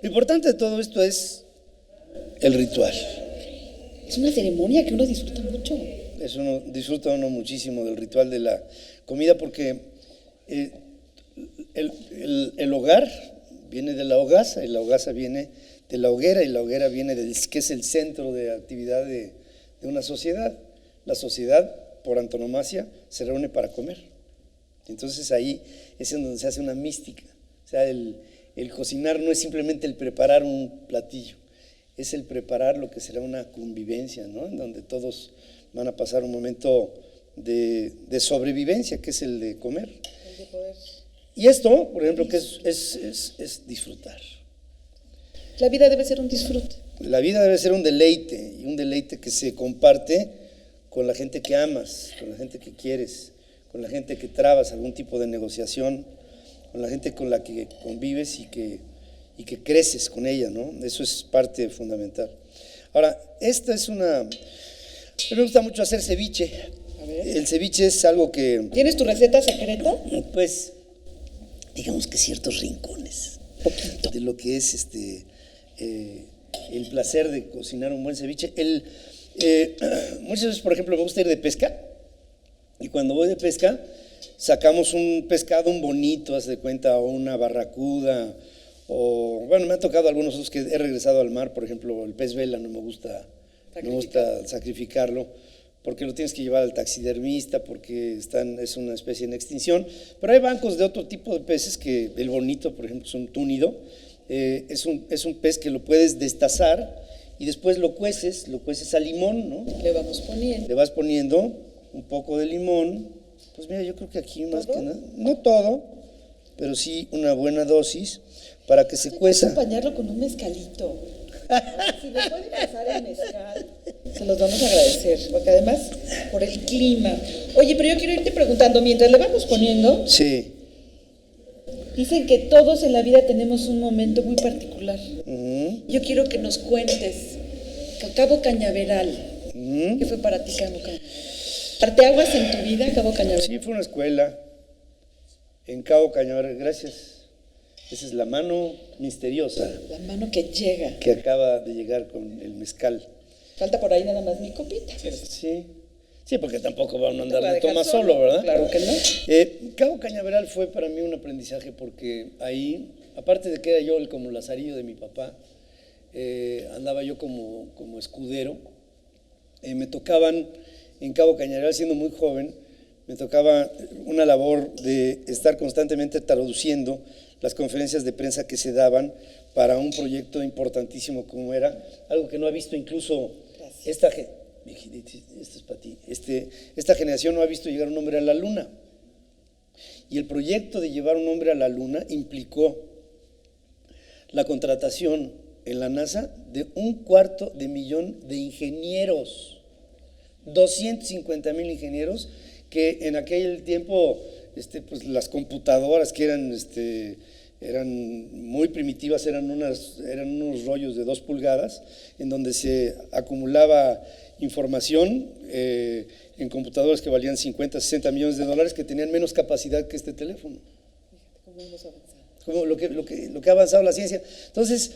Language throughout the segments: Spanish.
Lo importante de todo esto es el ritual. Es una ceremonia que uno disfruta mucho. Disfruta uno muchísimo del ritual de la comida porque el hogar viene de la hogaza y la hogaza viene de la hoguera y la hoguera viene que es el centro de actividad de una sociedad. La sociedad, por antonomasia, se reúne para comer. Entonces ahí es en donde se hace una mística. O sea, el cocinar no es simplemente el preparar un platillo, es el preparar lo que será una convivencia, ¿no? En donde todos van a pasar un momento de sobrevivencia, que es el de comer. El de poder. Y esto, por ejemplo, que es disfrutar. La vida debe ser un disfrute. La vida debe ser un deleite, y un deleite que se comparte con la gente que amas, con la gente que quieres, con la gente que trabas algún tipo de negociación, con la gente con la que convives y que creces con ella, ¿no? Eso es parte fundamental. Ahora, esta es una... A mí me gusta mucho hacer ceviche. A ver. El ceviche es algo que... ¿Tienes tu receta secreta? Pues, digamos que ciertos rincones. Poquito. De lo que es el placer de cocinar un buen ceviche. Muchas veces, por ejemplo, me gusta ir de pesca, y cuando voy de pesca, sacamos un pescado, un bonito, haz de cuenta, o una barracuda, o, bueno, me han tocado algunos otros que he regresado al mar, por ejemplo, el pez vela no me gusta sacrificarlo, porque lo tienes que llevar al taxidermista, porque es una especie en extinción, pero hay bancos de otro tipo de peces, que el bonito, por ejemplo, es un túnido, es un pez que lo puedes destazar, y después lo cueces a limón, ¿no? Le vamos poniendo. Le vas poniendo un poco de limón. Pues mira, yo creo que aquí más que nada, no todo, pero sí una buena dosis para que se cueza. Acompañarlo con un mezcalito. Si me pueden pasar el mezcal, se los vamos a agradecer, porque además por el clima. Oye, pero yo quiero irte preguntando, mientras le vamos poniendo, Sí. dicen que todos en la vida tenemos un momento muy particular. Uh-huh. Yo quiero que nos cuentes, Cabo Cañaveral. Uh-huh. ¿Qué fue para ti Cabo Cañaveral? ¿Parteaguas en tu vida, Cabo Cañaveral? Sí, fue una escuela en Cabo Cañaveral, gracias. Esa es la mano misteriosa La mano que llega. que acaba de llegar con el mezcal. Falta por ahí nada más mi copita. Sí, porque tampoco van a andar voy a de dejar toma solo, solo, ¿verdad? claro que no. Cabo Cañaveral fue para mí un aprendizaje porque ahí, aparte de que era yo como lazarillo de mi papá, andaba yo como escudero. Me tocaban en Cabo Cañaveral, siendo muy joven, me tocaba una labor de estar constantemente traduciendo las conferencias de prensa que se daban para un proyecto importantísimo como era, algo que no ha visto incluso esta generación no ha visto llegar un hombre a la luna. Y el proyecto de llevar un hombre a la luna implicó la contratación en la NASA de $250,000 de ingenieros, 250,000 ingenieros, que en aquel tiempo pues las computadoras que eran muy primitivas, eran unos rollos de 2 pulgadas en donde se acumulaba información en computadoras que valían 50, 60 millones de dólares, que tenían menos capacidad que este teléfono. ¿Cómo hemos avanzado? Como lo que ha avanzado la ciencia. Entonces,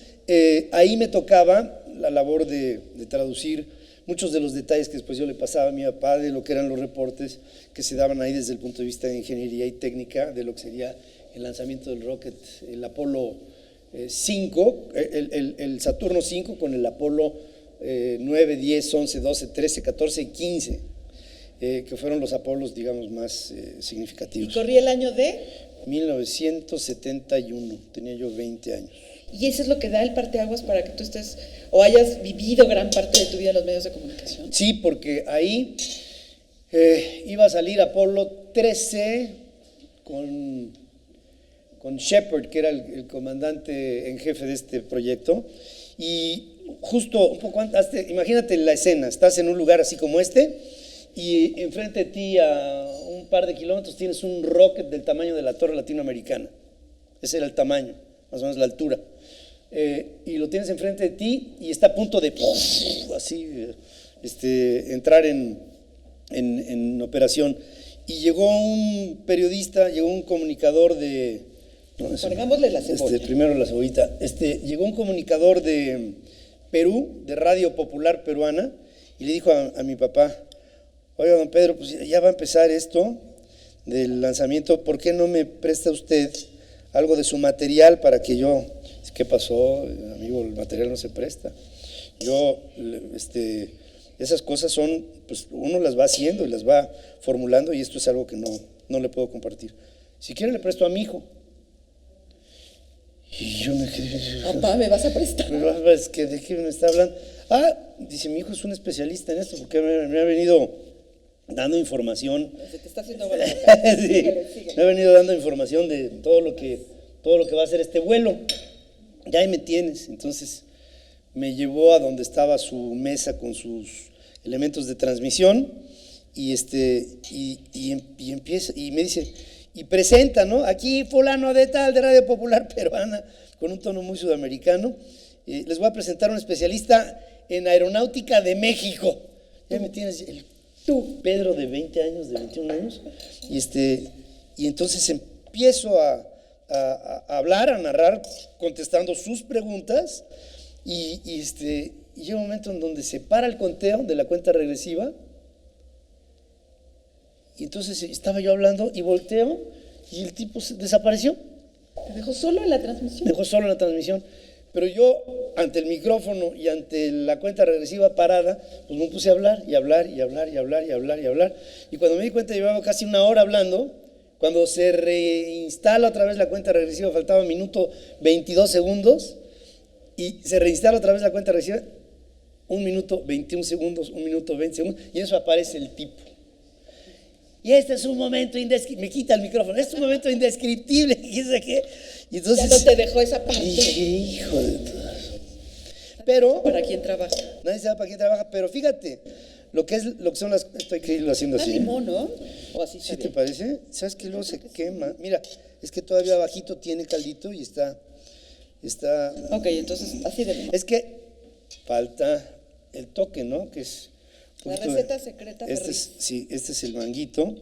ahí me tocaba la labor de traducir muchos de los detalles que después yo le pasaba a mi papá de lo que eran los reportes que se daban ahí desde el punto de vista de ingeniería y técnica, de lo que sería el lanzamiento del rocket, el Apolo 5, el Saturno 5 con el Apolo 9, 10, 11, 12, 13, 14 y 15, que fueron los Apolos, digamos, más significativos. ¿Y corría el año de? 1971, tenía yo 20 años. Y eso es lo que da el parteaguas para que tú estés o hayas vivido gran parte de tu vida en los medios de comunicación. Sí, porque ahí iba a salir Apolo 13 con Shepard, que era el comandante en jefe de este proyecto, y justo un poco antes, imagínate la escena, estás en un lugar así como este, y enfrente de ti a un par de kilómetros tienes un rocket del tamaño de la Torre Latinoamericana. Ese era el tamaño, más o menos la altura. Y lo tienes enfrente de ti y está a punto de entrar en operación. Y llegó un periodista, llegó un comunicador de No, Cargámosle la cebolla. Primero la cebollita. Llegó un comunicador de Perú, de Radio Popular Peruana, y le dijo a mi papá: oiga, don Pedro, pues ya va a empezar esto del lanzamiento, ¿por qué no me presta usted algo de su material para que yo... ¿Qué pasó, amigo? El material no se presta. Esas cosas son, pues uno las va haciendo y las va formulando, y esto es algo que no le puedo compartir. Si quiere le presto a mi hijo. Y yo me quedé... Papá, ¿me vas a prestar? ¿De qué me está hablando? Dice, mi hijo es un especialista en esto, porque me ha venido dando información. Se te está haciendo agua la boca. Sí, Síguele. me ha venido dando información de todo lo que va a hacer este vuelo. Ya ahí me tienes. Entonces me llevó a donde estaba su mesa con sus elementos de transmisión y empieza y me dice, y presenta, ¿no? Aquí fulano de tal, de Radio Popular Peruana, con un tono muy sudamericano. Les voy a presentar a un especialista en aeronáutica de México. Ya me tienes, tú, Pedro, de 20 años, de 21 años, y entonces empiezo a hablar, a narrar, contestando sus preguntas, y llega un momento en donde se para el conteo de la cuenta regresiva, y entonces estaba yo hablando y volteo y el tipo desapareció. ¿Te dejó solo en la transmisión? Dejó solo en la transmisión. Pero yo, ante el micrófono y ante la cuenta regresiva parada, pues me puse a hablar y hablar y hablar y hablar y hablar y hablar. Y cuando me di cuenta, llevaba casi una hora hablando. Cuando se reinstala otra vez la cuenta regresiva, faltaba minuto 22 segundos. Y se reinstala otra vez la cuenta regresiva, 1 minuto 21 segundos, 1 minuto 20 segundos. Y en eso aparece el tipo. Y este es un momento indescriptible. Me quita el micrófono. Este es un momento indescriptible. Y entonces, ya no te dejó esa parte. Hijo de todas. Pero ¿Para quién trabaja? Nadie sabe para quién trabaja. Pero fíjate, lo que son las... Esto hay que irlo haciendo así. Limón, ¿no? O así. ¿Sí te parece? ¿Sabes que luego se quema? Mira, es que todavía abajito tiene caldito y está... Ok, entonces así de limón. Es que falta el toque, ¿no? Que es... La receta secreta. Este es el manguito,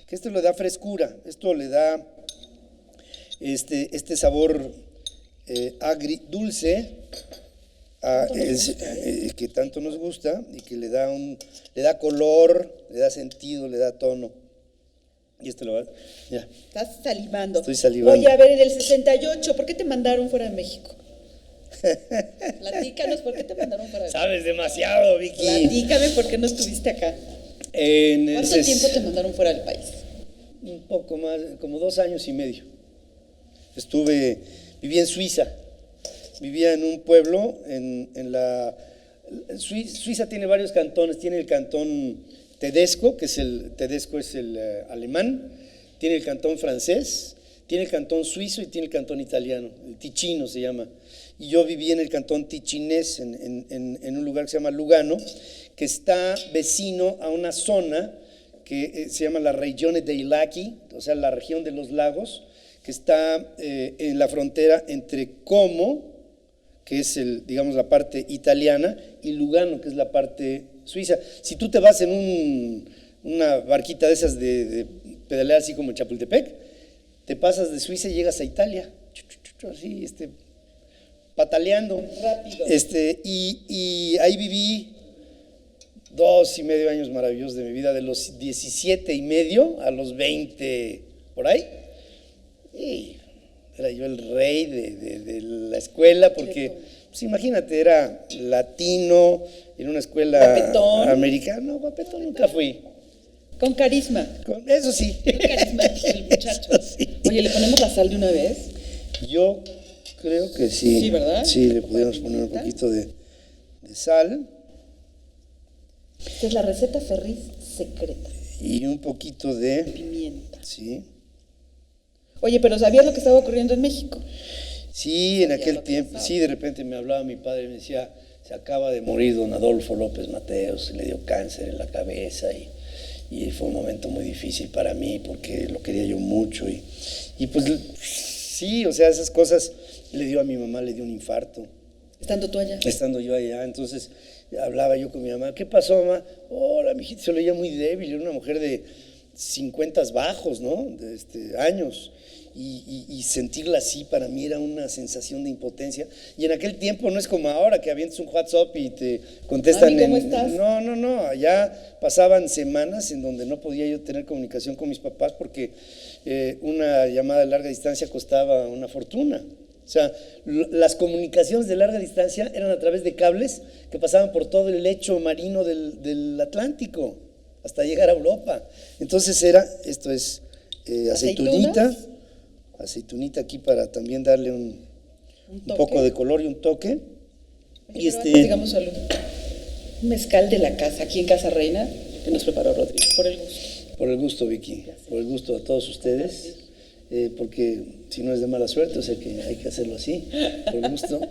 que esto le da frescura, esto le da este sabor agridulce que tanto nos gusta y que le da color, le da sentido, le da tono. Y esto lo va, ya. Estás salivando. Estoy salivando. Oye, a ver, en el 68, ¿por qué te mandaron fuera de México? Platícanos, ¿por qué te mandaron fuera de México? Sabes demasiado, Vicky. Platícame, ¿por qué no estuviste acá? ¿Cuánto tiempo te mandaron fuera del país? Un poco más, como 2 años y medio. Viví en Suiza. Vivía en un pueblo, Suiza tiene varios cantones. Tiene el cantón Tedesco, Tedesco es el alemán. Tiene el cantón francés, tiene el cantón suizo y tiene el cantón italiano. El Ticino se llama. Y yo viví en el cantón ticinés, en un lugar que se llama Lugano, que está vecino a una zona que se llama la Regione dei Laghi, o sea, la región de los lagos, que está en la frontera entre Como, que es digamos la parte italiana, y Lugano, que es la parte suiza. Si tú te vas en una barquita de esas de pedalear así como en Chapultepec, te pasas de Suiza y llegas a Italia, así, pataleando. Rápido. Y ahí viví 2,5 años maravillosos de mi vida, de los 17,5 a los 20, por ahí. Y era yo el rey de la escuela, porque, pues imagínate, era latino, en una escuela americana. No, guapetón nunca fui. Con carisma. Eso sí. Con carisma el muchacho. Sí. Oye, ¿le ponemos la sal de una vez? Yo creo que sí. Sí, ¿verdad? Sí, le podríamos poner un poquito de sal. Esta es la receta Ferriz secreta. Y un poquito de pimienta. Sí. Oye, pero ¿sabías lo que estaba ocurriendo en México? Sí, en aquel tiempo. Sí, de repente me hablaba mi padre y me decía, se acaba de morir don Adolfo López Mateos, le dio cáncer en la cabeza y fue un momento muy difícil para mí porque lo quería yo mucho y pues sí, o sea, esas cosas. Le dio a mi mamá, le dio un infarto. ¿Estando tú allá? Estando yo allá, entonces hablaba yo con mi mamá. ¿Qué pasó, mamá? Hola, mijita, se le veía muy débil, era una mujer de 50 bajos, ¿no? Años. Y sentirla así para mí era una sensación de impotencia. Y en aquel tiempo no es como ahora que avientas un WhatsApp y te contestan. ¿Cómo estás? No, allá pasaban semanas en donde no podía yo tener comunicación con mis papás porque una llamada de larga distancia costaba una fortuna. O sea, las comunicaciones de larga distancia eran a través de cables que pasaban por todo el lecho marino del Atlántico hasta llegar a Europa. Entonces esto es aceitunita aquí para también darle un poco de color y un toque. Oye, y digamos un mezcal de la casa, aquí en Casa Reina, que nos preparó Rodrigo, por el gusto. Por el gusto, Vicky, por el gusto a todos ustedes, porque si no es de mala suerte, o sea que hay que hacerlo así, por el gusto.